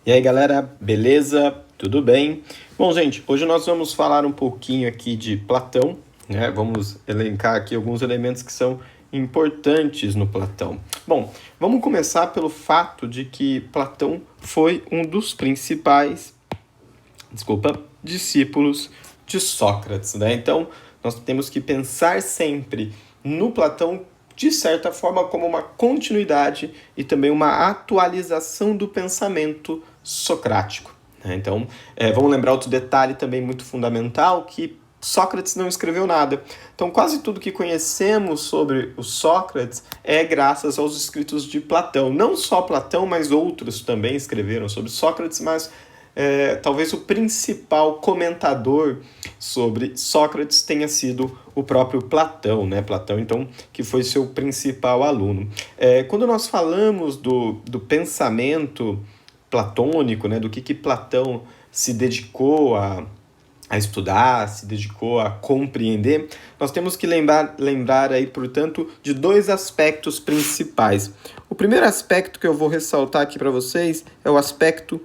E aí, galera, beleza? Tudo bem? Bom, gente, hoje nós vamos falar um pouquinho aqui de Platão, né? Vamos elencar aqui alguns elementos que são importantes no Platão. Bom, vamos começar pelo fato de que Platão foi um dos principais, discípulos de Sócrates, né? Então, nós temos que pensar sempre no Platão de certa forma como uma continuidade e também uma atualização do pensamento socrático. Então, vamos lembrar outro detalhe também muito fundamental, que Sócrates não escreveu nada. Então, quase tudo que conhecemos sobre o Sócrates é graças aos escritos de Platão. Não só Platão, mas outros também escreveram sobre Sócrates, mas talvez o principal comentador sobre Sócrates tenha sido o próprio Platão, né? Platão, então, que foi seu principal aluno. Quando nós falamos do pensamento platônico, né, do que Platão se dedicou a estudar, se dedicou a compreender, nós temos que lembrar aí, portanto, de dois aspectos principais. O primeiro aspecto que eu vou ressaltar aqui para vocês é o aspecto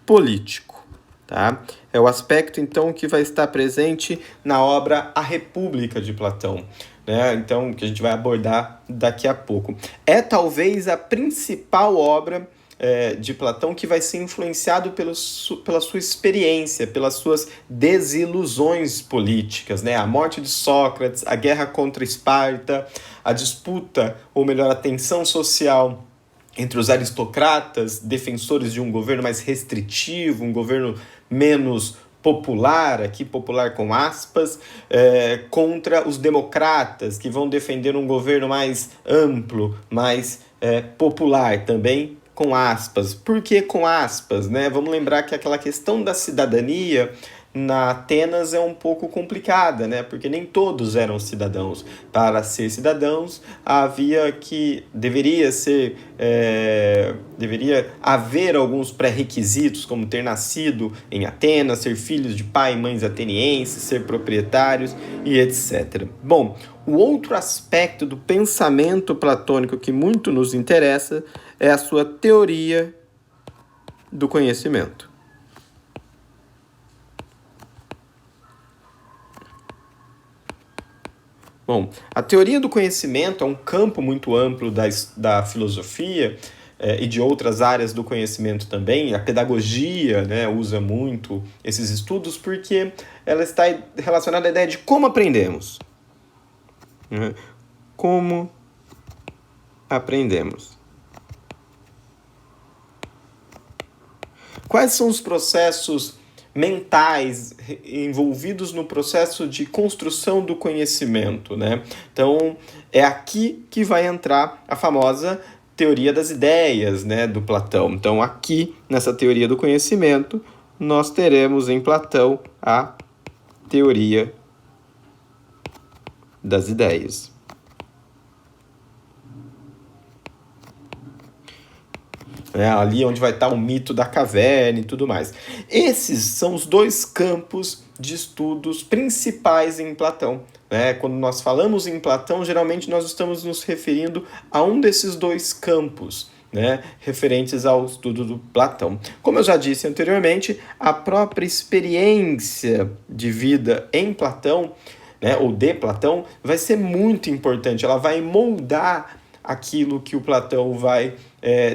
político, tá? É o aspecto, então, que vai estar presente na obra A República de Platão, né? Então, que a gente vai abordar daqui a pouco. É talvez a principal obra de Platão que vai ser influenciado pela sua experiência, pelas suas desilusões políticas, né? A morte de Sócrates, a guerra contra Esparta, a disputa, ou melhor, a tensão social entre os aristocratas, defensores de um governo mais restritivo, um governo menos popular, aqui popular com aspas, contra os democratas, que vão defender um governo mais amplo, mais popular também, com aspas. Por que com aspas, né? Vamos lembrar que aquela questão da cidadania na Atenas é um pouco complicada, né? Porque nem todos eram cidadãos. Para ser cidadãos, deveria haver alguns pré-requisitos, como ter nascido em Atenas, ser filhos de pai e mães atenienses, ser proprietários e etc. Bom, o outro aspecto do pensamento platônico que muito nos interessa é a sua teoria do conhecimento. Bom, a teoria do conhecimento é um campo muito amplo da filosofia e de outras áreas do conhecimento também. A pedagogia, né, usa muito esses estudos porque ela está relacionada à ideia de como aprendemos. Como aprendemos. Quais são os processos mentais envolvidos no processo de construção do conhecimento, né? Então, é aqui que vai entrar a famosa teoria das ideias, né, do Platão. Então, aqui, nessa teoria do conhecimento, nós teremos em Platão a teoria das ideias. Ali onde vai estar o mito da caverna e tudo mais. Esses são os dois campos de estudos principais em Platão. Quando nós falamos em Platão, geralmente nós estamos nos referindo a um desses dois campos, referentes ao estudo do Platão. Como eu já disse anteriormente, a própria experiência de vida em Platão, ou de Platão, vai ser muito importante. Ela vai moldar aquilo que o Platão vai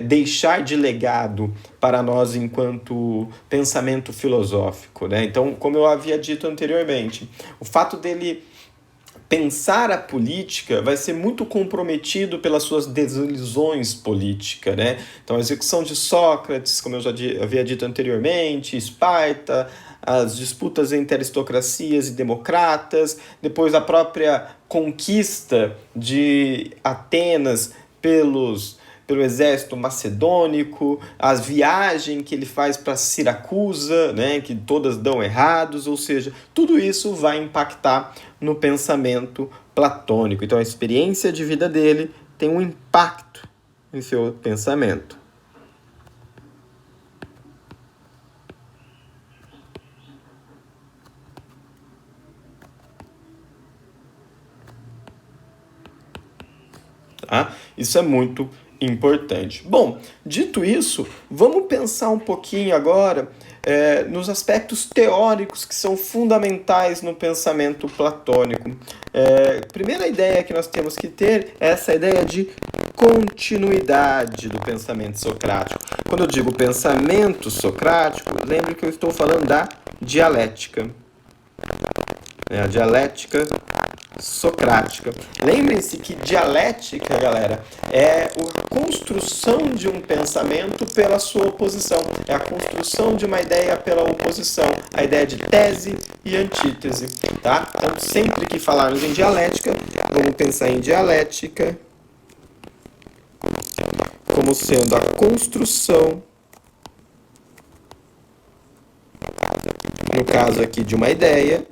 deixar de legado para nós enquanto pensamento filosófico, né? Então, como eu havia dito anteriormente, o fato dele pensar a política vai ser muito comprometido pelas suas desilusões políticas, né? Então, a execução de Sócrates, como eu já havia dito anteriormente, Esparta, as disputas entre aristocracias e democratas, depois a própria conquista de Atenas pelo exército macedônico, a viagem que ele faz para Siracusa, né, que todas dão errados, ou seja, tudo isso vai impactar no pensamento platônico. Então, a experiência de vida dele tem um impacto em seu pensamento. Tá? Isso é muito importante. Bom, dito isso, vamos pensar um pouquinho agora nos aspectos teóricos que são fundamentais no pensamento platônico. Primeira ideia que nós temos que ter é essa ideia de continuidade do pensamento socrático. Quando eu digo pensamento socrático, lembre que eu estou falando da dialética. A dialética socrática. Lembrem-se que dialética, galera, é a construção de um pensamento pela sua oposição. É a construção de uma ideia pela oposição. A ideia de tese e antítese, tá? Então, sempre que falarmos em dialética, vamos pensar em dialética como sendo a construção, no caso aqui, de uma ideia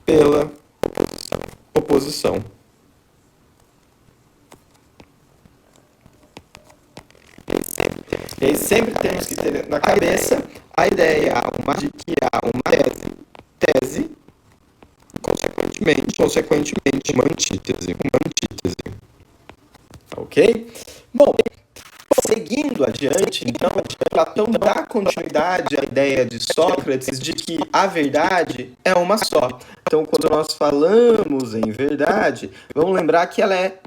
pela oposição. E aí sempre temos que ter na cabeça a ideia de que há uma tese, consequentemente uma antítese. Ok? Bom, seguindo adiante, então, Platão dá continuidade à ideia de Sócrates de que a verdade é uma só. Então, quando nós falamos em verdade, vamos lembrar que ela é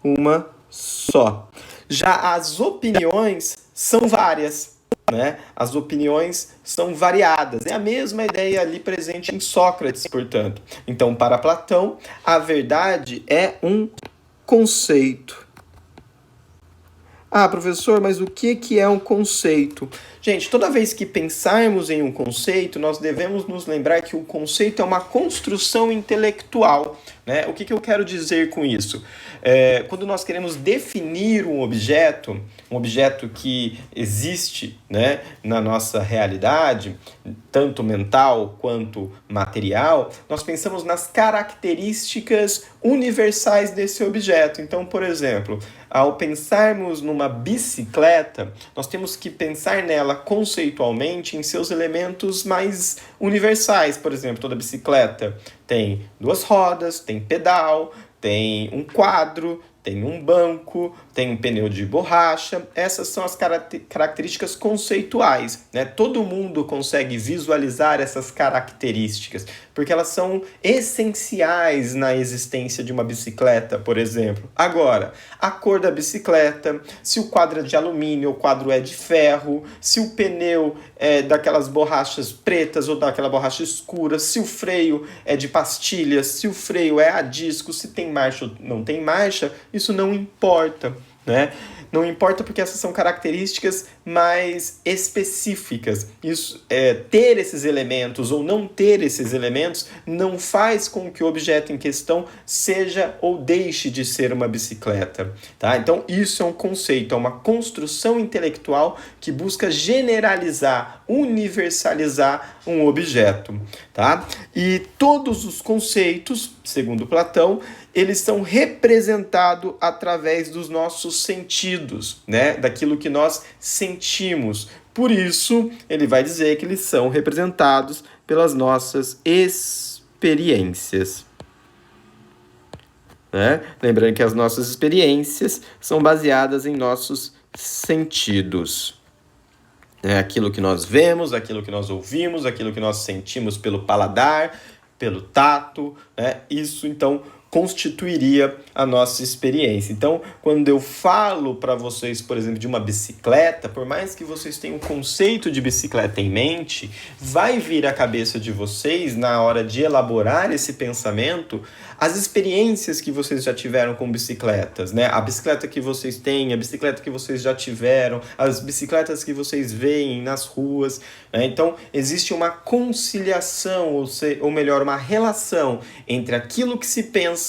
uma só. Já as opiniões são várias, né? As opiniões são variadas. É a mesma ideia ali presente em Sócrates, portanto. Então, para Platão, a verdade é um conceito. Ah, professor, mas o que é um conceito? Gente, toda vez que pensarmos em um conceito, nós devemos nos lembrar que o conceito é uma construção intelectual, né? O que eu quero dizer com isso? Quando nós queremos definir um objeto que existe, né, na nossa realidade, tanto mental quanto material, nós pensamos nas características universais desse objeto. Então, por exemplo, ao pensarmos numa bicicleta, nós temos que pensar nela conceitualmente em seus elementos mais universais. Por exemplo, toda bicicleta tem duas rodas, tem pedal, tem um quadro, tem um banco, tem um pneu de borracha. Essas são as características conceituais, né? Todo mundo consegue visualizar essas características, porque elas são essenciais na existência de uma bicicleta, por exemplo. Agora, a cor da bicicleta, se o quadro é de alumínio ou o quadro é de ferro, se o pneu é daquelas borrachas pretas ou daquela borracha escura, se o freio é de pastilhas, se o freio é a disco, se tem marcha ou não tem marcha, isso não importa, né? Não importa porque essas são características mais específicas. Isso, ter esses elementos ou não ter esses elementos não faz com que o objeto em questão seja ou deixe de ser uma bicicleta, tá? Então isso é um conceito, é uma construção intelectual que busca generalizar, universalizar um objeto, tá? E todos os conceitos, segundo Platão, eles são representados através dos nossos sentidos, né? Daquilo que nós sentimos. Por isso, ele vai dizer que eles são representados pelas nossas experiências. Né? Lembrando que as nossas experiências são baseadas em nossos sentidos. Aquilo que nós vemos, aquilo que nós ouvimos, aquilo que nós sentimos pelo paladar, pelo tato, né? Isso, então, constituiria a nossa experiência. Então, quando eu falo para vocês, por exemplo, de uma bicicleta, por mais que vocês tenham um conceito de bicicleta em mente, vai vir à cabeça de vocês, na hora de elaborar esse pensamento, as experiências que vocês já tiveram com bicicletas, né? A bicicleta que vocês têm, a bicicleta que vocês já tiveram, as bicicletas que vocês veem nas ruas, né? Então, existe uma conciliação, ou melhor, uma relação entre aquilo que se pensa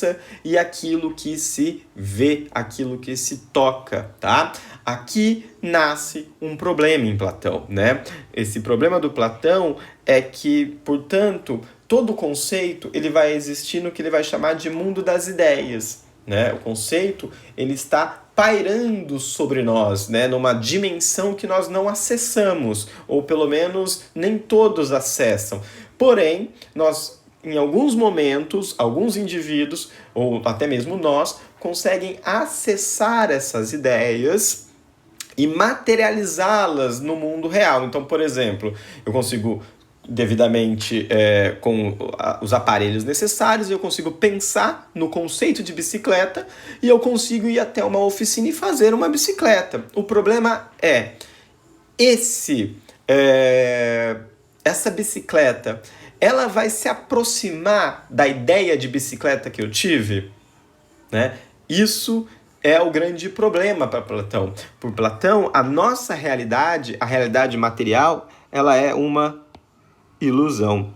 e aquilo que se vê, aquilo que se toca, tá? Aqui nasce um problema em Platão, né? Esse problema do Platão é que, portanto, todo conceito ele vai existir no que ele vai chamar de mundo das ideias, né? O conceito ele está pairando sobre nós, né? Numa dimensão que nós não acessamos, ou pelo menos nem todos acessam. Porém, nós em alguns momentos, alguns indivíduos, ou até mesmo nós, conseguem acessar essas ideias e materializá-las no mundo real. Então, por exemplo, eu consigo devidamente com os aparelhos necessários, eu consigo pensar no conceito de bicicleta e eu consigo ir até uma oficina e fazer uma bicicleta. O problema é essa bicicleta, ela vai se aproximar da ideia de bicicleta que eu tive, né? Isso é o grande problema para Platão. Por Platão, a nossa realidade, a realidade material, ela é uma ilusão.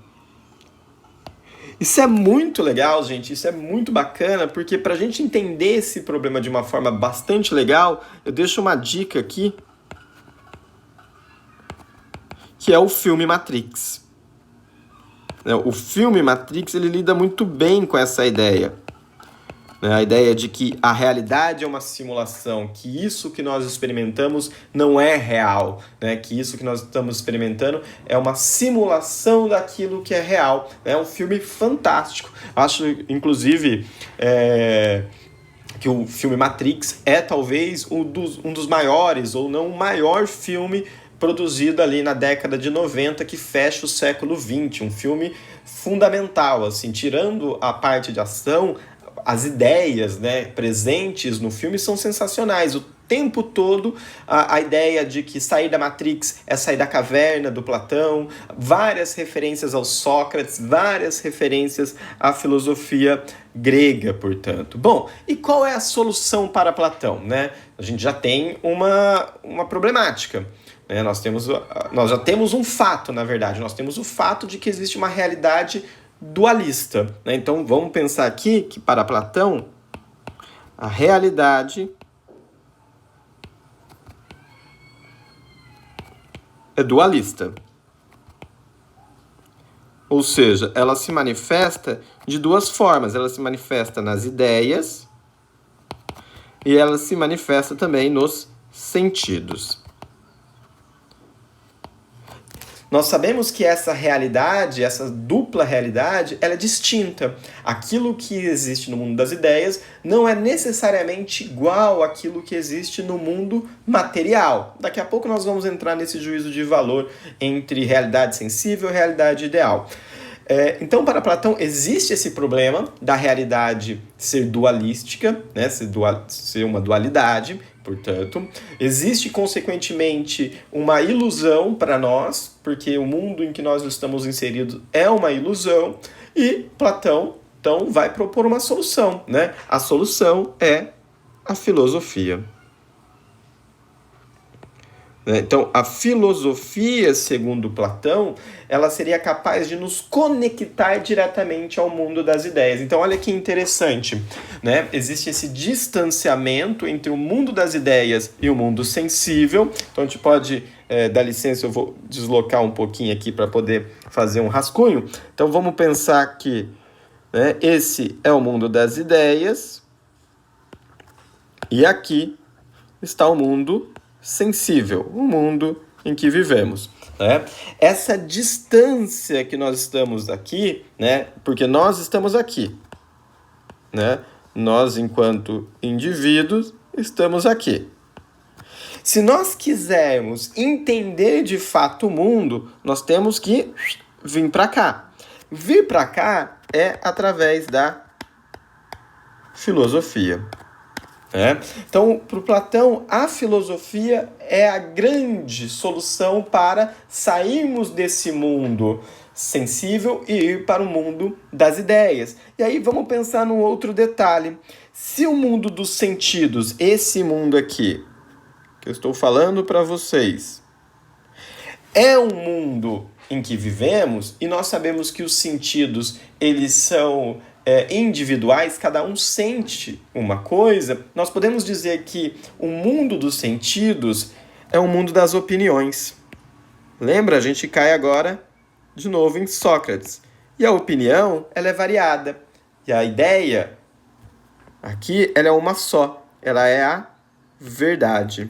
Isso é muito legal, gente, isso é muito bacana, porque para a gente entender esse problema de uma forma bastante legal, eu deixo uma dica aqui, que é o filme Matrix. O filme Matrix, ele lida muito bem com essa ideia. A ideia de que a realidade é uma simulação, que isso que nós experimentamos não é real, né? Que isso que nós estamos experimentando é uma simulação daquilo que é real. É um filme fantástico. Acho, inclusive, que o filme Matrix é talvez um dos maiores, ou não o maior filme produzido ali na década de 90, que fecha o século XX. Um filme fundamental, assim, tirando a parte de ação, as ideias, né, presentes no filme são sensacionais. O tempo todo a ideia de que sair da Matrix é sair da caverna do Platão, várias referências ao Sócrates, várias referências à filosofia grega, portanto. Bom, e qual é a solução para Platão, né? A gente já tem uma problemática. Nós já temos um fato, na verdade. Nós temos o fato de que existe uma realidade dualista, né? Então vamos pensar aqui que para Platão a realidade é dualista. Ou seja, ela se manifesta de duas formas. Ela se manifesta nas ideias e ela se manifesta também nos sentidos. Nós sabemos que essa realidade, essa dupla realidade, ela é distinta. Aquilo que existe no mundo das ideias não é necessariamente igual àquilo que existe no mundo material. Daqui a pouco nós vamos entrar nesse juízo de valor entre realidade sensível e realidade ideal. Então, para Platão, existe esse problema da realidade ser dualística, né? Ser uma dualidade. Portanto, existe, consequentemente, uma ilusão para nós, porque o mundo em que nós estamos inseridos é uma ilusão, e Platão, então, vai propor uma solução, né? A solução é a filosofia. Então, a filosofia, segundo Platão, ela seria capaz de nos conectar diretamente ao mundo das ideias. Então, olha que interessante, né? Existe esse distanciamento entre o mundo das ideias e o mundo sensível. Então, a gente pode, dar licença, eu vou deslocar um pouquinho aqui para poder fazer um rascunho. Então, vamos pensar que, né, esse é o mundo das ideias e aqui está o mundo sensível, o mundo em que vivemos, né? Essa distância que nós estamos aqui, né? Porque nós estamos aqui, né? Nós, enquanto indivíduos, estamos aqui. Se nós quisermos entender de fato o mundo, nós temos que vir para cá. Vir para cá é através da filosofia. Então, para o Platão, a filosofia é a grande solução para sairmos desse mundo sensível e ir para o mundo das ideias. E aí vamos pensar num outro detalhe. Se o mundo dos sentidos, esse mundo aqui, que eu estou falando para vocês, é um mundo em que vivemos, e nós sabemos que os sentidos, eles são individuais, cada um sente uma coisa, nós podemos dizer que o mundo dos sentidos é o mundo das opiniões. Lembra? A gente cai agora de novo em Sócrates. E a opinião, ela é variada. E a ideia aqui, ela é uma só. Ela é a verdade.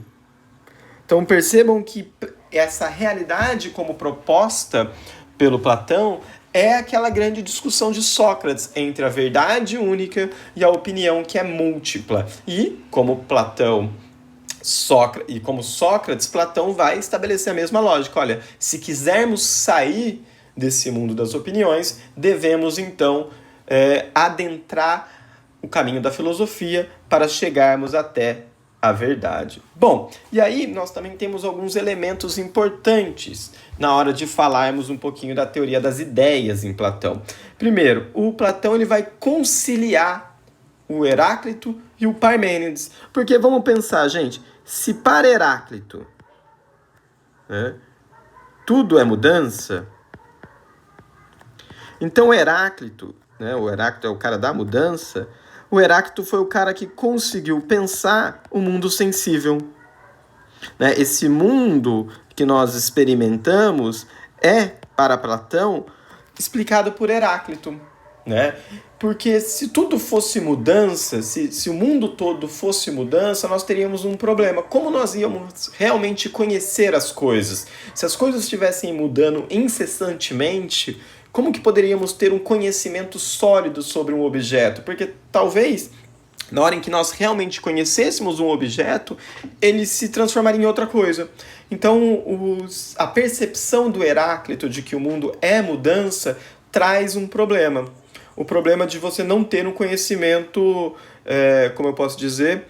Então percebam que essa realidade como proposta pelo Platão é aquela grande discussão de Sócrates entre a verdade única e a opinião que é múltipla. E, como Sócrates, Platão vai estabelecer a mesma lógica. Olha, se quisermos sair desse mundo das opiniões, devemos então adentrar o caminho da filosofia para chegarmos até a verdade. Bom, e aí nós também temos alguns elementos importantes na hora de falarmos um pouquinho da teoria das ideias em Platão. Primeiro, o Platão ele vai conciliar o Heráclito e o Parmênides. Porque vamos pensar, gente, se para Heráclito tudo é mudança, então o Heráclito é o cara da mudança. O Heráclito foi o cara que conseguiu pensar o mundo sensível. Esse mundo que nós experimentamos é, para Platão, explicado por Heráclito. Porque se tudo fosse mudança, se o mundo todo fosse mudança, nós teríamos um problema. Como nós íamos realmente conhecer as coisas? Se as coisas estivessem mudando incessantemente, como que poderíamos ter um conhecimento sólido sobre um objeto? Porque talvez, na hora em que nós realmente conhecêssemos um objeto, ele se transformaria em outra coisa. Então, a percepção do Heráclito de que o mundo é mudança traz um problema. O problema de você não ter um conhecimento, como eu posso dizer,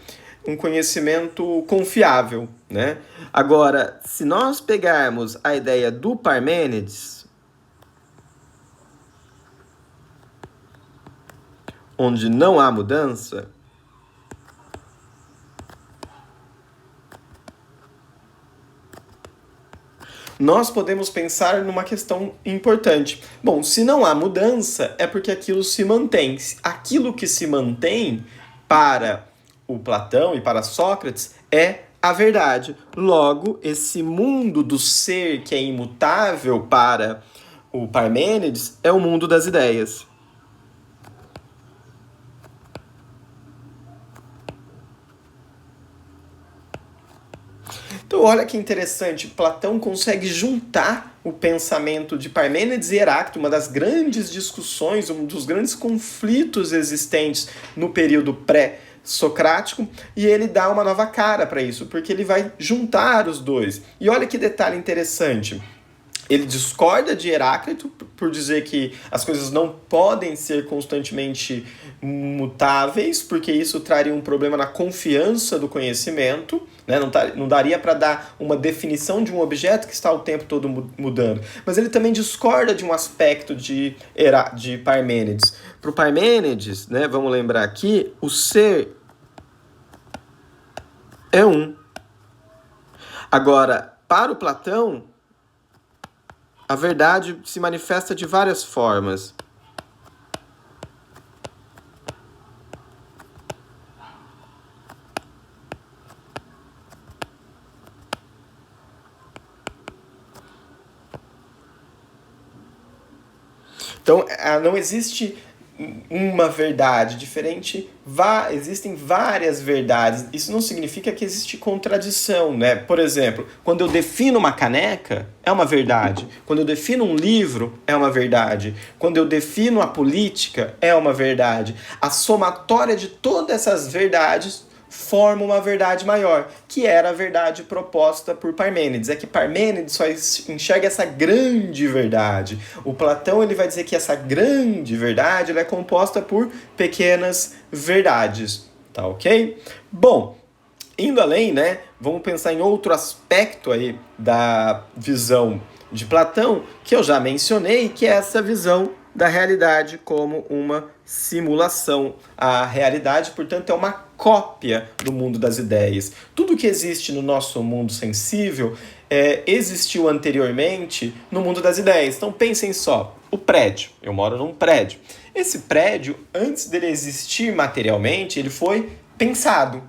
um conhecimento confiável. Agora, se nós pegarmos a ideia do Parmênides, onde não há mudança, nós podemos pensar numa questão importante. Bom, se não há mudança, é porque aquilo se mantém. Aquilo que se mantém para o Platão e para Sócrates é a verdade. Logo, esse mundo do ser que é imutável para o Parmênides é o mundo das ideias. Então, olha que interessante, Platão consegue juntar o pensamento de Parmênides e Heráclito, uma das grandes discussões, um dos grandes conflitos existentes no período pré-socrático, e ele dá uma nova cara para isso, porque ele vai juntar os dois. E olha que detalhe interessante. Ele discorda de Heráclito por dizer que as coisas não podem ser constantemente mutáveis, porque isso traria um problema na confiança do conhecimento. Não daria para dar uma definição de um objeto que está o tempo todo mudando. Mas ele também discorda de um aspecto de Parmênides. Para o Parmênides, vamos lembrar aqui, o ser é um. Agora, para o Platão, a verdade se manifesta de várias formas. Então, não existe uma verdade diferente, existem várias verdades. Isso não significa que existe contradição, Por exemplo, quando eu defino uma caneca, é uma verdade. Quando eu defino um livro, é uma verdade. Quando eu defino a política, é uma verdade. A somatória de todas essas verdades forma uma verdade maior, que era a verdade proposta por Parmênides. É que Parmênides só enxerga essa grande verdade. O Platão ele vai dizer que essa grande verdade ela é composta por pequenas verdades. Tá ok? Bom, indo além, vamos pensar em outro aspecto aí da visão de Platão, que eu já mencionei, que é essa visão da realidade como uma simulação. A realidade, portanto, é uma cópia do mundo das ideias. Tudo que existe no nosso mundo sensível existiu anteriormente no mundo das ideias. Então pensem só, o prédio. Eu moro num prédio. Esse prédio, antes dele existir materialmente, ele foi pensado.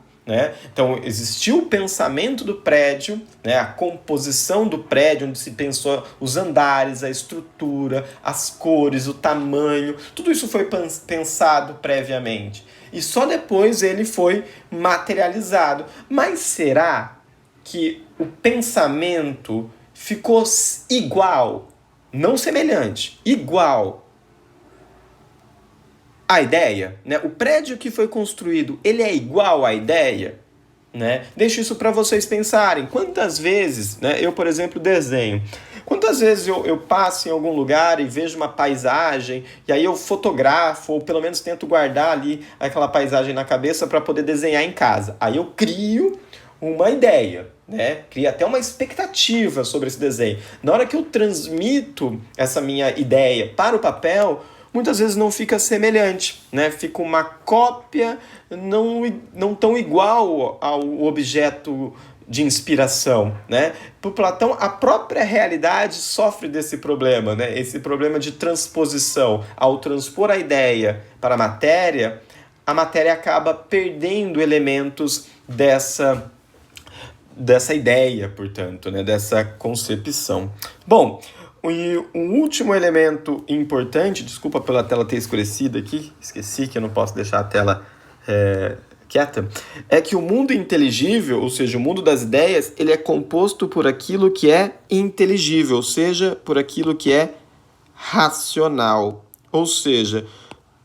Então, existiu o pensamento do prédio, a composição do prédio, onde se pensou os andares, a estrutura, as cores, o tamanho, tudo isso foi pensado previamente. E só depois ele foi materializado. Mas será que o pensamento ficou igual não semelhante, igual à ideia, né? O prédio que foi construído, ele é igual à ideia, né? Deixo isso para vocês pensarem. Quantas vezes, né, eu, por exemplo, desenho. Quantas vezes eu passo em algum lugar e vejo uma paisagem e aí eu fotografo ou pelo menos tento guardar ali aquela paisagem na cabeça para poder desenhar em casa. Aí eu crio uma ideia, né? Crio até uma expectativa sobre esse desenho. Na hora que eu transmito essa minha ideia para o papel, muitas vezes não fica semelhante, né? Fica uma cópia não tão igual ao objeto de inspiração, né? Para Platão, a própria realidade sofre desse problema, né? Esse problema de transposição. Ao transpor a ideia para a matéria acaba perdendo elementos dessa ideia, portanto, né? Dessa concepção. Bom, e um último elemento importante, desculpa pela tela ter escurecido aqui, esqueci que eu não posso deixar a tela quieta, é que o mundo inteligível, ou seja, o mundo das ideias, ele é composto por aquilo que é inteligível, ou seja, por aquilo que é racional. Ou seja,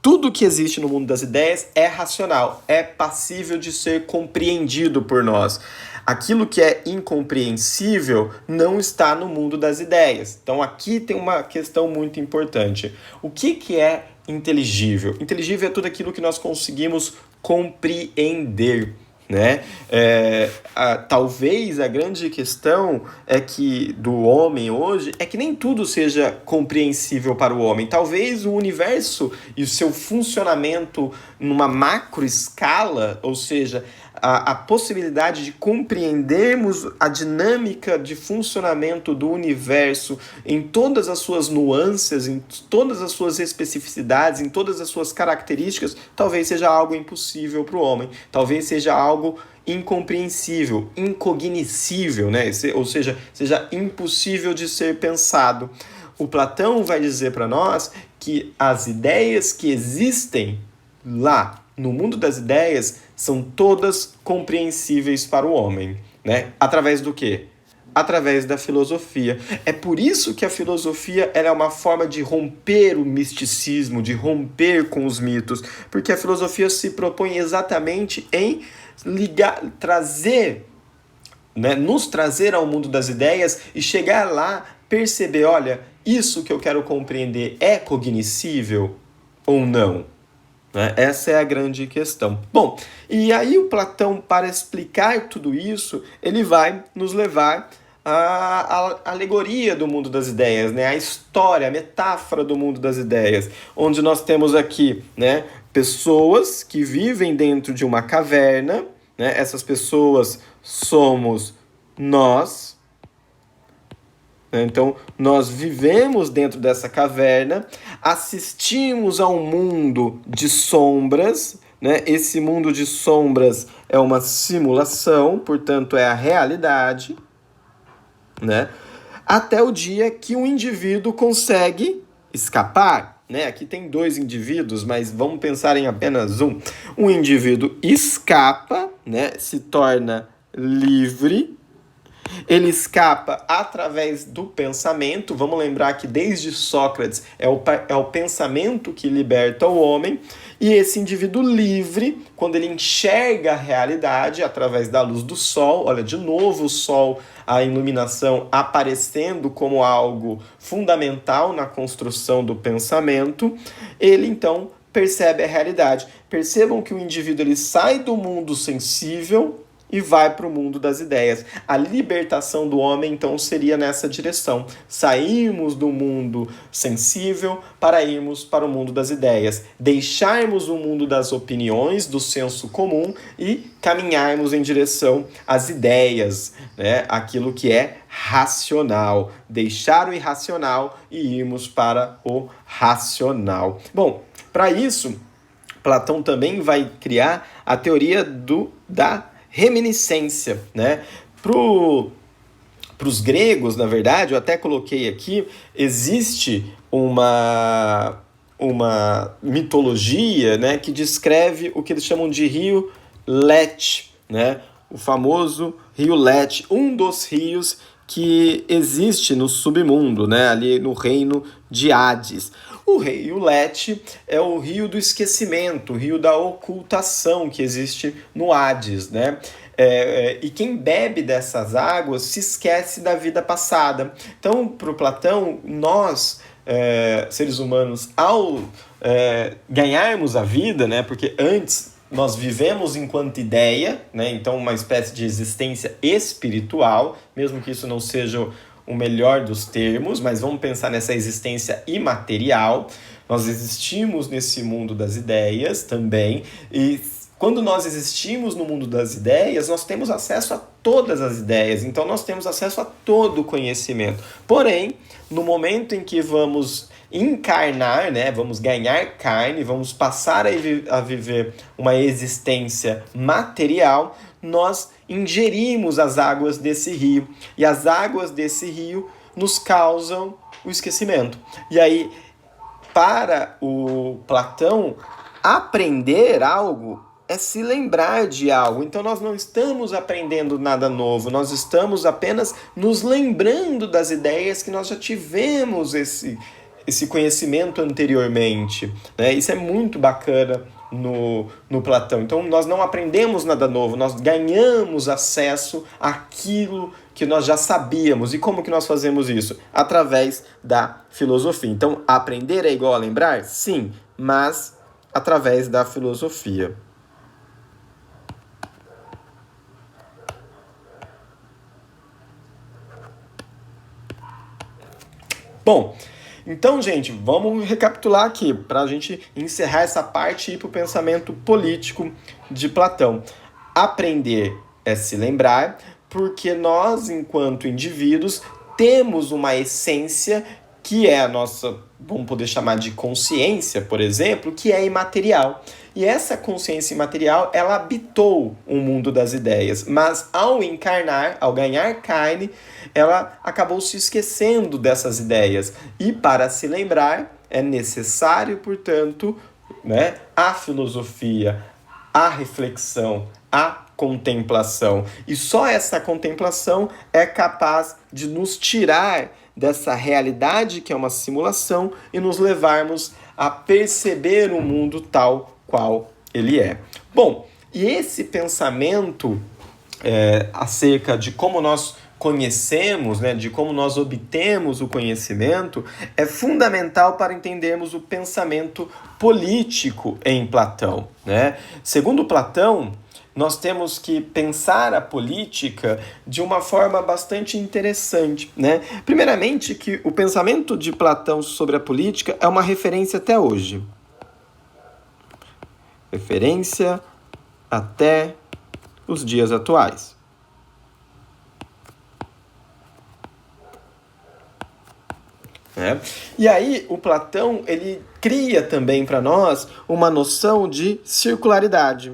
tudo que existe no mundo das ideias é racional, é passível de ser compreendido por nós. Aquilo que é incompreensível não está no mundo das ideias. Então aqui tem uma questão muito importante. O que é inteligível? Inteligível é tudo aquilo que nós conseguimos compreender, né? Talvez a grande questão é que do homem hoje é que nem tudo seja compreensível para o homem. Talvez o universo e o seu funcionamento numa macro escala, ou seja, a possibilidade de compreendermos a dinâmica de funcionamento do universo em todas as suas nuances, em todas as suas especificidades, em todas as suas características, talvez seja algo impossível para o homem, talvez seja algo incompreensível, incognoscível, né? Ou seja, seja impossível de ser pensado. O Platão vai dizer para nós que as ideias que existem lá no mundo das ideias são todas compreensíveis para o homem, né? Através do quê? Através da filosofia. É por isso que a filosofia ela é uma forma de romper o misticismo, de romper com os mitos, porque a filosofia se propõe exatamente em nos trazer ao mundo das ideias e chegar lá, perceber, olha, isso que eu quero compreender é cognoscível ou não? Essa é a grande questão. Bom, e aí o Platão, para explicar tudo isso, ele vai nos levar à alegoria do mundo das ideias, né? A história, a metáfora do mundo das ideias, onde nós temos aqui, né, pessoas que vivem dentro de uma caverna, né? Essas pessoas somos nós. Então, nós vivemos dentro dessa caverna, assistimos a um mundo de sombras, né? Esse mundo de sombras é uma simulação, portanto, é a realidade, né? Até o dia que um indivíduo consegue escapar, né? Aqui tem dois indivíduos, mas vamos pensar em apenas um. Um indivíduo escapa, né? Se torna livre. Ele escapa através do pensamento. Vamos lembrar que desde Sócrates é o pensamento que liberta o homem. E esse indivíduo livre, quando ele enxerga a realidade através da luz do sol, olha, de novo o sol, a iluminação aparecendo como algo fundamental na construção do pensamento, ele então percebe a realidade. Percebam que o indivíduo ele sai do mundo sensível e vai para o mundo das ideias. A libertação do homem, então, seria nessa direção. Sairmos do mundo sensível para irmos para o mundo das ideias. Deixarmos o mundo das opiniões, do senso comum e caminharmos em direção às ideias, né? Aquilo que é racional. Deixar o irracional e irmos para o racional. Bom, para isso, Platão também vai criar a teoria da reminiscência, né? Para os gregos, na verdade, eu até coloquei aqui, existe uma mitologia, né, que descreve o que eles chamam de rio Lete, né? O famoso rio Lete, um dos rios que existe no submundo, né? Ali no reino de Hades. O rio Lete é o rio do esquecimento, o rio da ocultação que existe no Hades, né? E quem bebe dessas águas se esquece da vida passada. Então, para o Platão, nós, seres humanos, ao ganharmos a vida, né? Porque antes nós vivemos enquanto ideia, né? Então uma espécie de existência espiritual, mesmo que isso não seja o melhor dos termos, mas vamos pensar nessa existência imaterial. Nós existimos nesse mundo das ideias também, e quando nós existimos no mundo das ideias, nós temos acesso a todas as ideias, então nós temos acesso a todo o conhecimento. Porém, no momento em que vamos encarnar, né, vamos ganhar carne, vamos passar a viver uma existência material, nós ingerimos as águas desse rio. E as águas desse rio nos causam o esquecimento. E aí, para o Platão, aprender algo é se lembrar de algo. Então nós não estamos aprendendo nada novo, nós estamos apenas nos lembrando das ideias que nós já tivemos esse conhecimento anteriormente, né? Isso é muito bacana no Platão. Então nós não aprendemos nada novo, nós ganhamos acesso àquilo que nós já sabíamos. E como que nós fazemos isso? Através da filosofia. Então aprender é igual a lembrar? Sim, mas através da filosofia. Bom, então, gente, vamos recapitular aqui para a gente encerrar essa parte e ir para o pensamento político de Platão. Aprender é se lembrar, porque nós, enquanto indivíduos, temos uma essência que é a nossa, vamos poder chamar de consciência, por exemplo, que é imaterial. E essa consciência imaterial, ela habitou o mundo das ideias, mas ao encarnar, ao ganhar carne, ela acabou se esquecendo dessas ideias. E para se lembrar, é necessário, portanto, né, a filosofia, a reflexão, a contemplação. E só essa contemplação é capaz de nos tirar dessa realidade que é uma simulação e nos levarmos a perceber o mundo tal qual ele é. Bom, e esse pensamento acerca de como nós conhecemos, né, de como nós obtemos o conhecimento, é fundamental para entendermos o pensamento político em Platão, né? Segundo Platão, nós temos que pensar a política de uma forma bastante interessante, né? Primeiramente, que o pensamento de Platão sobre a política é uma referência até hoje. Referência até os dias atuais. E aí o Platão ele cria também para nós uma noção de circularidade.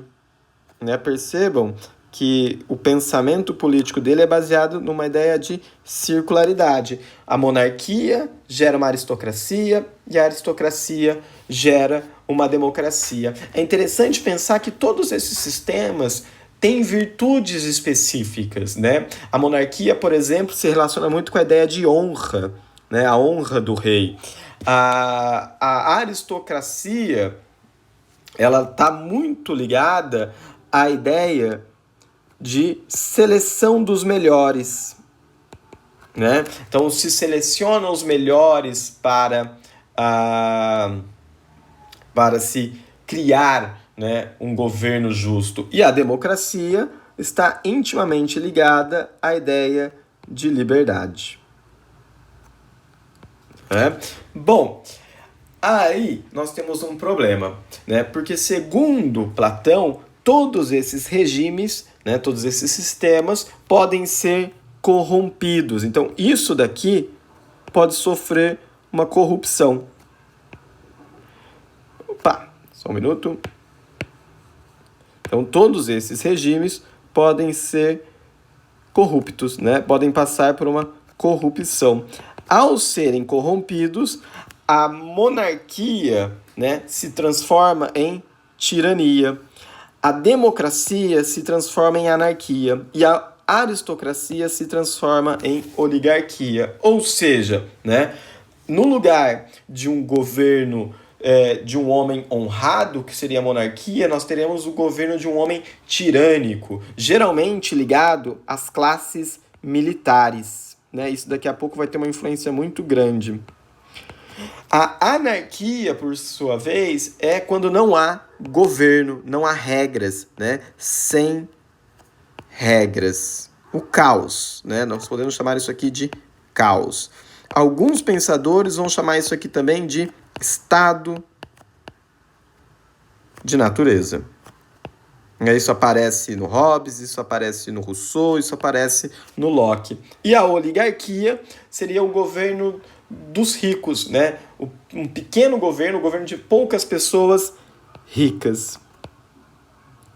Percebam que o pensamento político dele é baseado numa ideia de circularidade. A monarquia gera uma aristocracia e a aristocracia gera uma democracia. É interessante pensar que todos esses sistemas têm virtudes específicas, né? A monarquia, por exemplo, se relaciona muito com a ideia de honra, né? A honra do rei. A aristocracia, ela está muito ligada à ideia de seleção dos melhores, né? Então se seleciona os melhores para se criar, né, um governo justo. E a democracia está intimamente ligada à ideia de liberdade. Bom, aí nós temos um problema, né? Porque segundo Platão, todos esses regimes, né, todos esses sistemas podem ser corrompidos. Então, isso daqui pode sofrer uma corrupção. Opa, só um minuto. Então, todos esses regimes podem ser corruptos, né? Podem passar por uma corrupção. Ao serem corrompidos, a monarquia, né, se transforma em tirania. A democracia se transforma em anarquia. E a aristocracia se transforma em oligarquia. Ou seja, né, no lugar de um governo de um homem honrado, que seria a monarquia, nós teremos o governo de um homem tirânico, geralmente ligado às classes militares. Né? Isso daqui a pouco vai ter uma influência muito grande. A anarquia, por sua vez, é quando não há governo, não há regras, né? Sem regras. O caos, né? Nós podemos chamar isso aqui de caos. Alguns pensadores vão chamar isso aqui também de estado de natureza. Isso aparece no Hobbes, isso aparece no Rousseau, isso aparece no Locke. E a oligarquia seria o governo dos ricos, né? Um pequeno governo, o governo de poucas pessoas ricas.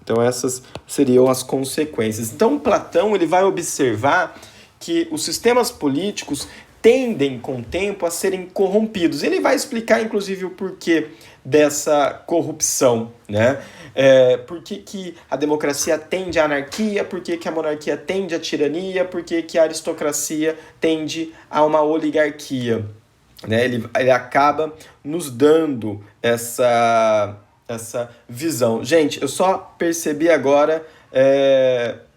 Então essas seriam as consequências. Então Platão ele vai observar que os sistemas políticos tendem com o tempo a serem corrompidos. Ele vai explicar inclusive o porquê dessa corrupção, né? Por que a democracia tende à anarquia, por que a monarquia tende à tirania, por que a aristocracia tende a uma oligarquia. Né? Ele acaba nos dando essa visão. Gente, eu só percebi agora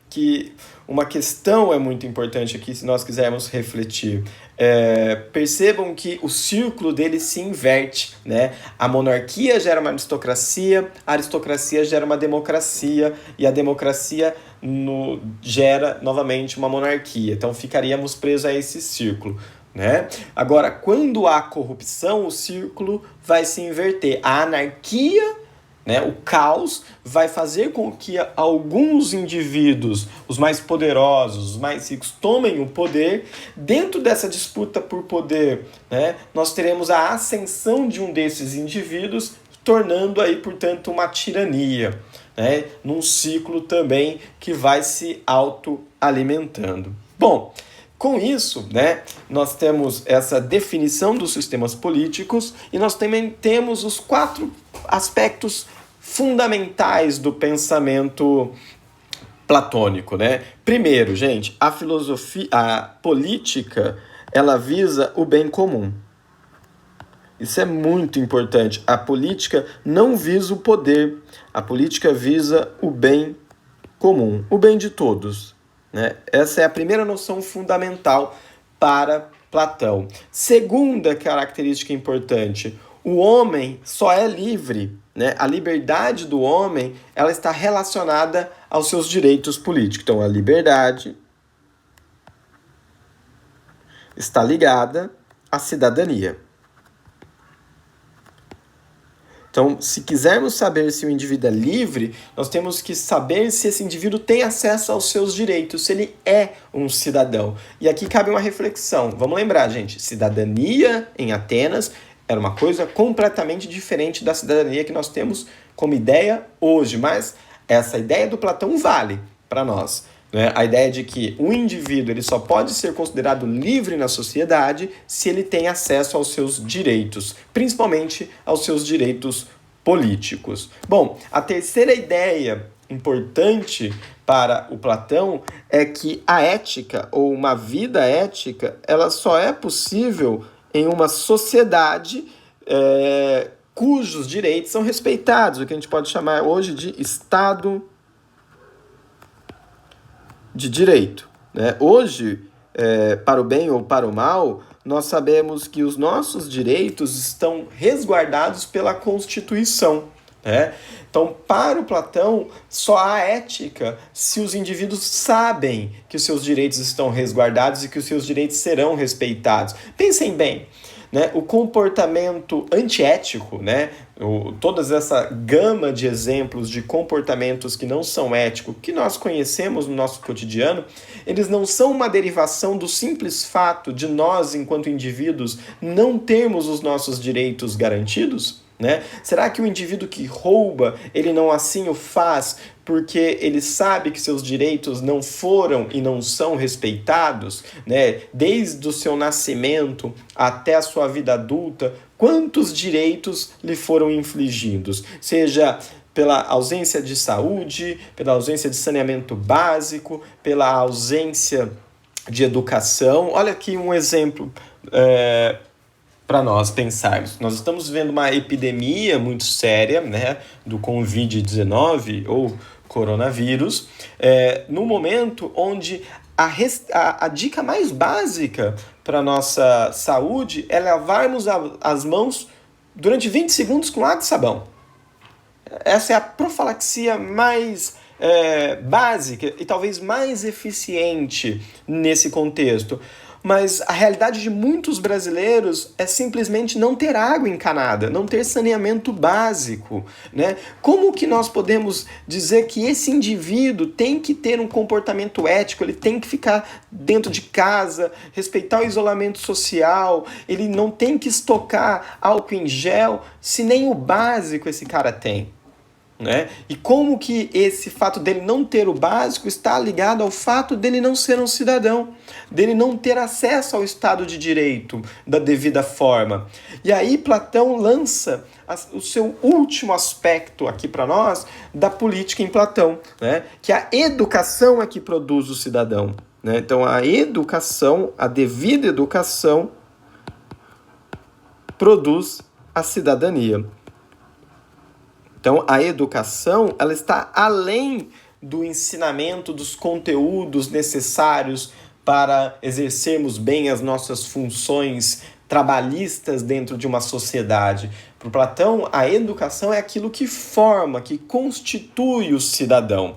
que uma questão é muito importante aqui, se nós quisermos refletir. Percebam que o círculo dele se inverte, né? A monarquia gera uma aristocracia, a aristocracia gera uma democracia e a democracia gera novamente uma monarquia. Então ficaríamos presos a esse círculo. Né? Agora, quando há corrupção, o círculo vai se inverter. A anarquia, né, o caos, vai fazer com que alguns indivíduos, os mais poderosos, os mais ricos, tomem o poder. Dentro dessa disputa por poder, né, nós teremos a ascensão de um desses indivíduos, tornando aí, portanto, uma tirania, né, num ciclo também que vai se autoalimentando. Bom, com isso, né, nós temos essa definição dos sistemas políticos e nós também temos os 4 aspectos fundamentais do pensamento platônico, né? Primeiro, gente, a política, ela visa o bem comum. Isso é muito importante. A política não visa o poder, a política visa o bem comum, o bem de todos. Né? Essa é a primeira noção fundamental para Platão. Segunda característica importante, o homem só é livre, né? A liberdade do homem ela está relacionada aos seus direitos políticos. Então, a liberdade está ligada à cidadania. Então, se quisermos saber se o indivíduo é livre, nós temos que saber se esse indivíduo tem acesso aos seus direitos, se ele é um cidadão. E aqui cabe uma reflexão. Vamos lembrar, gente, cidadania em Atenas era uma coisa completamente diferente da cidadania que nós temos como ideia hoje, mas essa ideia do Platão vale para nós. Né? A ideia de que o indivíduo ele só pode ser considerado livre na sociedade se ele tem acesso aos seus direitos, principalmente aos seus direitos políticos. Bom, a terceira ideia importante para o Platão é que a ética ou uma vida ética ela só é possível em uma sociedade cujos direitos são respeitados, o que a gente pode chamar hoje de Estado de direito. Né? Hoje, para o bem ou para o mal, nós sabemos que os nossos direitos estão resguardados pela Constituição. Né? Então, para o Platão, só há ética se os indivíduos sabem que os seus direitos estão resguardados e que os seus direitos serão respeitados. Pensem bem, né? O comportamento antiético, né? Toda essa gama de exemplos de comportamentos que não são éticos, que nós conhecemos no nosso cotidiano, eles não são uma derivação do simples fato de nós, enquanto indivíduos, não termos os nossos direitos garantidos? Né? Será que o indivíduo que rouba, ele não assim o faz porque ele sabe que seus direitos não foram e não são respeitados? Né? Desde o seu nascimento até a sua vida adulta, quantos direitos lhe foram infligidos? Seja pela ausência de saúde, pela ausência de saneamento básico, pela ausência de educação. Olha aqui um exemplo para nós pensarmos. Nós estamos vivendo uma epidemia muito séria, né, do Covid-19 ou coronavírus, no momento onde a dica mais básica para a nossa saúde é lavarmos as mãos durante 20 segundos com água e sabão. Essa é a profilaxia mais básica e talvez mais eficiente nesse contexto. Mas a realidade de muitos brasileiros é simplesmente não ter água encanada, não ter saneamento básico, né? Como que nós podemos dizer que esse indivíduo tem que ter um comportamento ético, ele tem que ficar dentro de casa, respeitar o isolamento social, ele não tem que estocar álcool em gel, se nem o básico esse cara tem? Né? E como que esse fato dele não ter o básico está ligado ao fato dele não ser um cidadão, dele não ter acesso ao Estado de Direito da devida forma. E aí Platão lança o seu último aspecto aqui para nós da política em Platão, né? Que a educação é que produz o cidadão. Né? Então a educação, a devida educação, produz a cidadania. Então, a educação, ela está além do ensinamento dos conteúdos necessários para exercermos bem as nossas funções trabalhistas dentro de uma sociedade. Para Platão, a educação é aquilo que forma, que constitui o cidadão.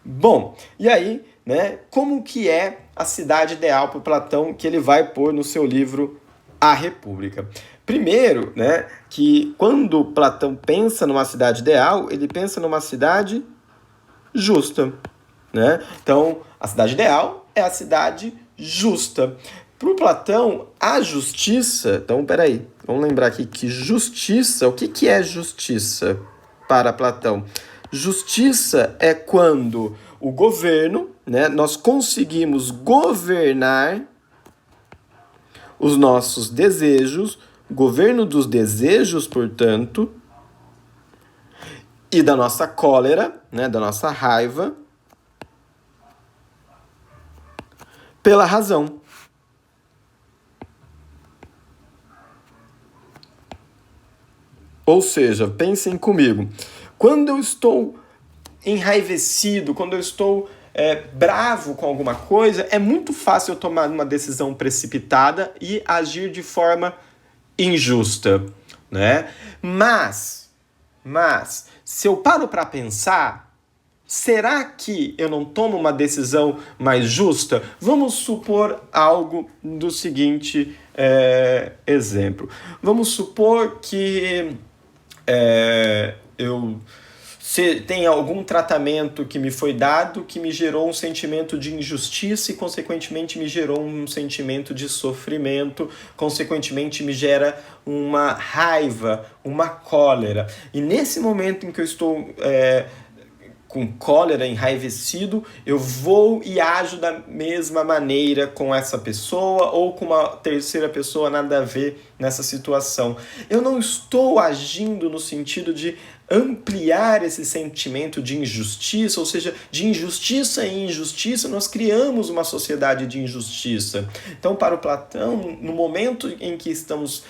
Bom, e aí, né, como que é a cidade ideal para Platão que ele vai pôr no seu livro A República? Primeiro, né, que quando Platão pensa numa cidade ideal, ele pensa numa cidade justa, né? Então, a cidade ideal é a cidade justa. Para o Platão, a justiça... Então, peraí, vamos lembrar aqui que justiça... O que é justiça para Platão? Justiça é quando o governo, né, nós conseguimos governar os nossos desejos, governo dos desejos, portanto, e da nossa cólera, né, da nossa raiva, pela razão. Ou seja, pensem comigo, quando eu estou enraivecido, quando eu estou bravo com alguma coisa, é muito fácil eu tomar uma decisão precipitada e agir de forma injusta, né? Mas, se eu paro para pensar, será que eu não tomo uma decisão mais justa? Vamos supor algo do seguinte exemplo. Vamos supor que eu tem algum tratamento que me foi dado que me gerou um sentimento de injustiça e, consequentemente, me gerou um sentimento de sofrimento, consequentemente, me gera uma raiva, uma cólera. E nesse momento em que eu estou com cólera, enraivecido, eu vou e ajo da mesma maneira com essa pessoa ou com uma terceira pessoa nada a ver nessa situação. Eu não estou agindo no sentido de ampliar esse sentimento de injustiça, ou seja, de injustiça em injustiça, nós criamos uma sociedade de injustiça. Então, para o Platão, no momento em que estamos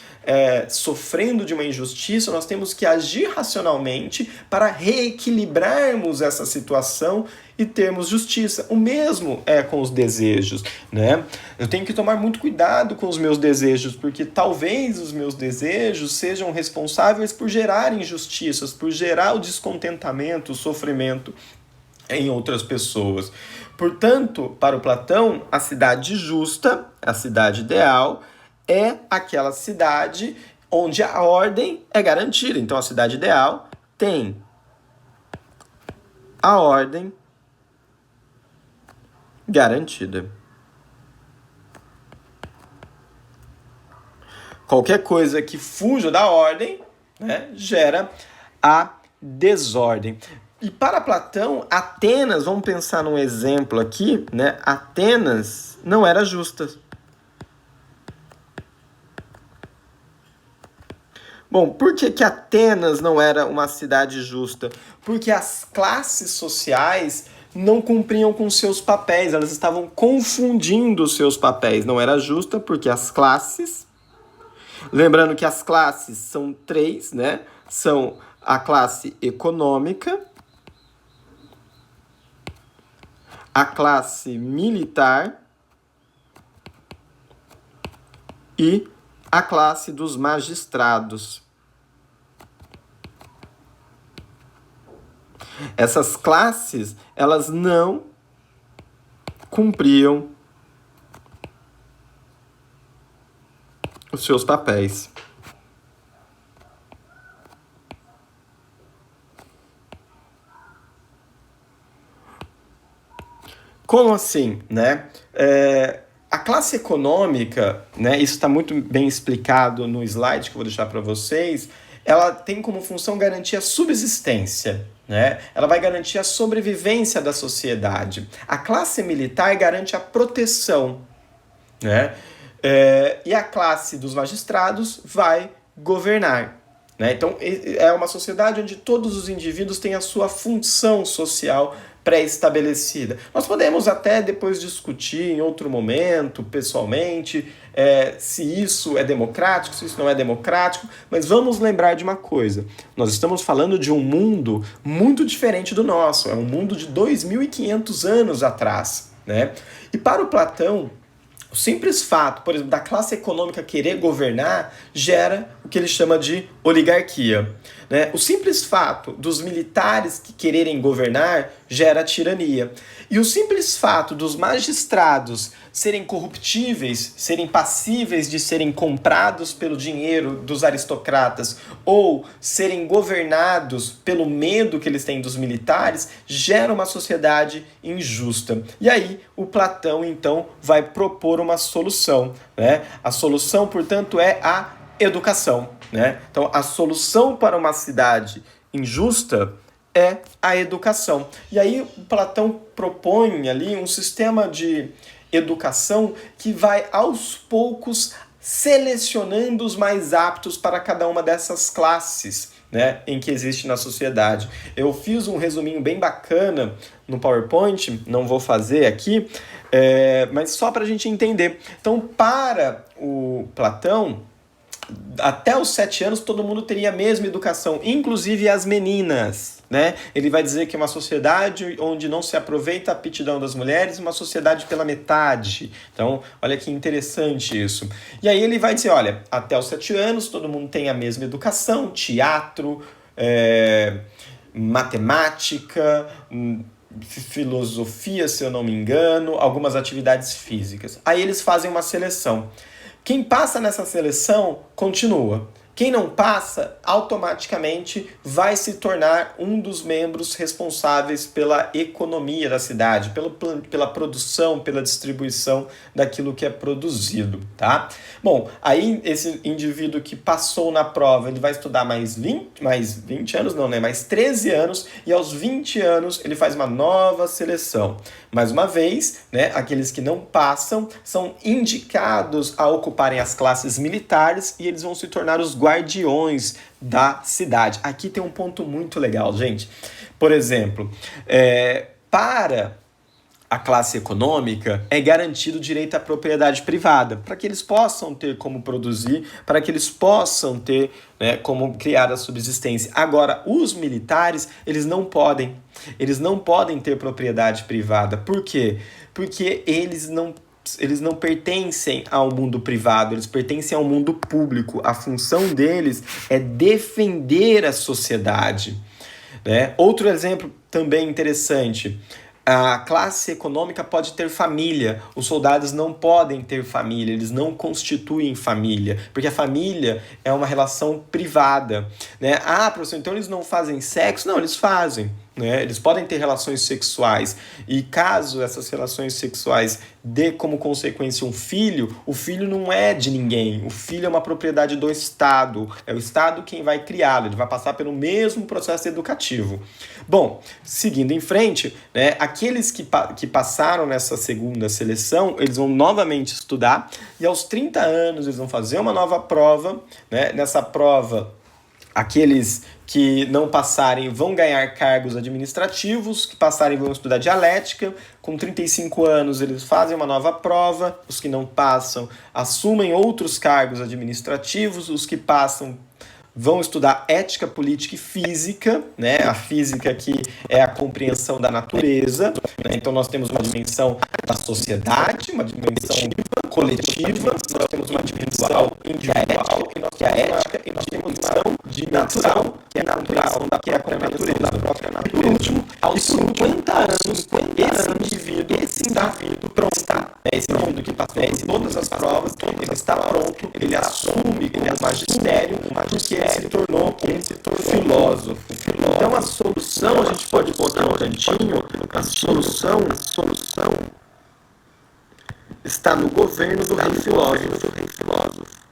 sofrendo de uma injustiça, nós temos que agir racionalmente para reequilibrarmos essa situação e termos justiça. O mesmo é com os desejos, né? Eu tenho que tomar muito cuidado com os meus desejos, porque talvez os meus desejos sejam responsáveis por gerar injustiças, por gerar o descontentamento, o sofrimento em outras pessoas. Portanto, para o Platão, a cidade justa, a cidade ideal, é aquela cidade onde a ordem é garantida. Então, a cidade ideal tem a ordem garantida. Qualquer coisa que fuja da ordem, né, gera a desordem. E para Platão, Atenas, vamos pensar num exemplo aqui, né? Atenas não era justa. Bom, por que que Atenas não era uma cidade justa? Porque as classes sociais não cumpriam com seus papéis, elas estavam confundindo os seus papéis. Não era justa porque as classes, lembrando que as classes são três, né? São a classe econômica, a classe militar e a classe dos magistrados. Essas classes, elas não cumpriam os seus papéis. Como assim, né? A classe econômica, né, isso está muito bem explicado no slide que eu vou deixar para vocês, ela tem como função garantir a subsistência, né? Ela vai garantir a sobrevivência da sociedade. A classe militar garante a proteção, né? E a classe dos magistrados vai governar. Né? Então, é uma sociedade onde todos os indivíduos têm a sua função social pré-estabelecida. Nós podemos até depois discutir em outro momento, pessoalmente, se isso é democrático, se isso não é democrático, mas vamos lembrar de uma coisa. Nós estamos falando de um mundo muito diferente do nosso, é um mundo de 2.500 anos atrás. Né? E para o Platão, o simples fato, por exemplo, da classe econômica querer governar gera o que ele chama de oligarquia. Né? O simples fato dos militares que quererem governar gera tirania. E o simples fato dos magistrados serem corruptíveis, serem passíveis de serem comprados pelo dinheiro dos aristocratas ou serem governados pelo medo que eles têm dos militares, gera uma sociedade injusta. E aí o Platão, então, vai propor uma solução. Né? A solução, portanto, é a educação. Né? Então, a solução para uma cidade injusta é a educação. E aí o Platão propõe ali um sistema de educação que vai aos poucos selecionando os mais aptos para cada uma dessas classes, né, em que existe na sociedade. Eu fiz um resuminho bem bacana no PowerPoint, não vou fazer aqui, mas só para a gente entender. Então, para o Platão, até os 7 anos todo mundo teria a mesma educação, inclusive as meninas. Né? Ele vai dizer que é uma sociedade onde não se aproveita a aptidão das mulheres, uma sociedade pela metade. Então, olha que interessante isso. E aí ele vai dizer, olha, até os 7 anos todo mundo tem a mesma educação, teatro, matemática, filosofia, se eu não me engano, algumas atividades físicas. Aí eles fazem uma seleção. Quem passa nessa seleção, continua. Quem não passa, automaticamente vai se tornar um dos membros responsáveis pela economia da cidade, pela produção, pela distribuição daquilo que é produzido, tá? Bom, aí esse indivíduo que passou na prova, ele vai estudar mais 20 anos, não, né? Mais 13 anos, e aos 20 anos ele faz uma nova seleção. Mais uma vez, né, aqueles que não passam são indicados a ocuparem as classes militares e eles vão se tornar os guardiões da cidade. Aqui tem um ponto muito legal, gente. Por exemplo, para a classe econômica é garantido o direito à propriedade privada, para que eles possam ter como produzir, para que eles possam ter, né, como criar a subsistência. Agora, os militares, eles não podem ter propriedade privada. Por quê? Porque eles não pertencem ao mundo privado, eles pertencem ao mundo público. A função deles é defender a sociedade. Né? Outro exemplo também interessante. A classe econômica pode ter família, os soldados não podem ter família, eles não constituem família, porque a família é uma relação privada. Né? Ah, professor, então eles não fazem sexo? Não, eles fazem. Né? Eles podem ter relações sexuais e caso essas relações sexuais dê como consequência um filho, o filho não é de ninguém, o filho é uma propriedade do Estado, é o Estado quem vai criá-lo, ele vai passar pelo mesmo processo educativo. Bom, seguindo em frente, né, aqueles que passaram nessa segunda seleção, eles vão novamente estudar e aos 30 anos eles vão fazer uma nova prova, né? Nessa prova Aqueles que não passarem vão ganhar cargos administrativos, que passarem vão estudar dialética, com 35 anos eles fazem uma nova prova, os que não passam assumem outros cargos administrativos, os que passam vão estudar ética, política e física, né? A física aqui é a compreensão da natureza, né? Então nós temos uma dimensão da sociedade, uma dimensão coletiva, nós temos uma dimensão individual, que é a ética, e nós temos uma dimensão natural, que é a natural, que é a compreensão da própria natureza. Por último, aos 50 anos, esse indivíduo está pronto. Esse indivíduo que passou por todas as provas, ele está pronto, ele assume como magistério, porque ele se tornou um filósofo. Então a solução, a gente pode botar um cantinho, a solução está no governo do rei filósofo.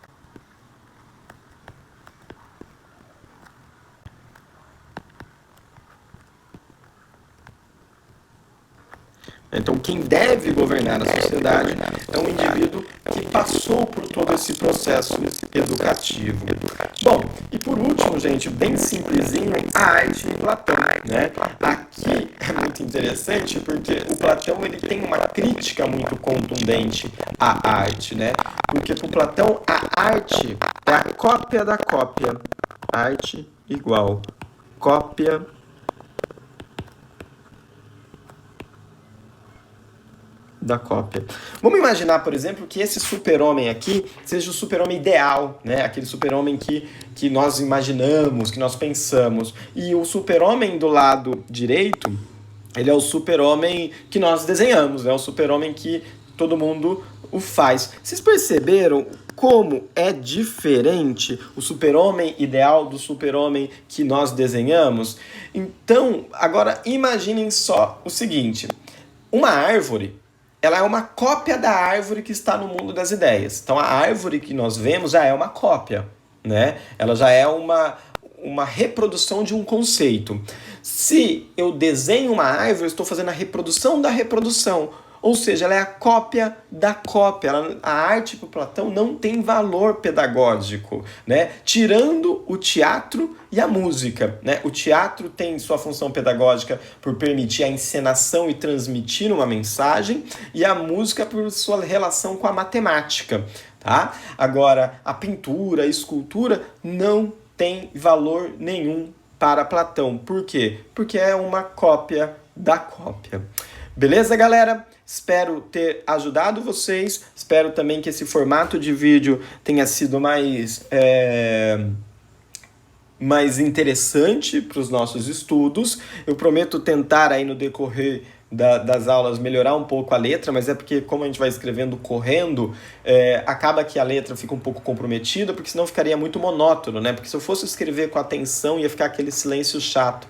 Então, quem deve governar a sociedade é um indivíduo que passou por todo esse processo educativo. Bom, e por último, gente, bem simplesinho, a arte de Platão, né? Aqui é muito interessante porque o Platão ele tem uma crítica muito contundente à arte, né? Porque para o Platão a arte é a cópia da cópia. Arte igual cópia da cópia. Vamos imaginar, por exemplo, que esse super-homem aqui seja o super-homem ideal, né? Aquele super-homem que nós imaginamos, que nós pensamos. E o super-homem do lado direito, ele é o super-homem que nós desenhamos, né? O super-homem que todo mundo o faz. Vocês perceberam como é diferente o super-homem ideal do super-homem que nós desenhamos? Então, agora imaginem só o seguinte. Uma árvore, ela é uma cópia da árvore que está no mundo das ideias. Então, a árvore que nós vemos já é uma cópia, né? Ela já é uma reprodução de um conceito. Se eu desenho uma árvore, eu estou fazendo a reprodução da reprodução. Ou seja, ela é a cópia da cópia. A arte para Platão não tem valor pedagógico, né? Tirando o teatro e a música, né? O teatro tem sua função pedagógica por permitir a encenação e transmitir uma mensagem, e a música por sua relação com a matemática, tá? Agora, a pintura, a escultura não tem valor nenhum para Platão. Por quê? Porque é uma cópia da cópia. Beleza, galera? Espero ter ajudado vocês. Espero também que esse formato de vídeo tenha sido mais interessante para os nossos estudos. Eu prometo tentar aí no decorrer das aulas melhorar um pouco a letra, mas é porque como a gente vai escrevendo correndo, acaba que a letra fica um pouco comprometida, porque senão ficaria muito monótono, né? Porque se eu fosse escrever com atenção, ia ficar aquele silêncio chato.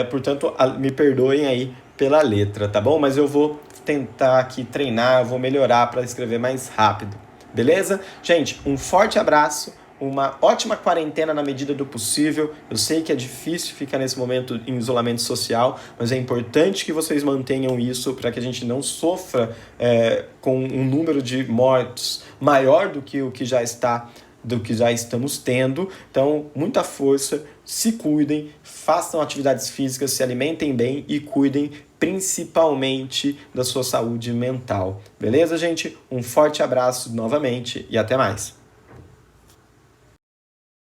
Portanto, me perdoem aí pela letra, tá bom? Mas eu vou tentar aqui treinar, eu vou melhorar para escrever mais rápido, beleza? Gente, um forte abraço, uma ótima quarentena na medida do possível. Eu sei que é difícil ficar nesse momento em isolamento social, mas é importante que vocês mantenham isso para que a gente não sofra com um número de mortes maior do que já estamos tendo. Então, muita força, se cuidem, façam atividades físicas, se alimentem bem e cuidem principalmente da sua saúde mental. Beleza, gente? Um forte abraço novamente e até mais.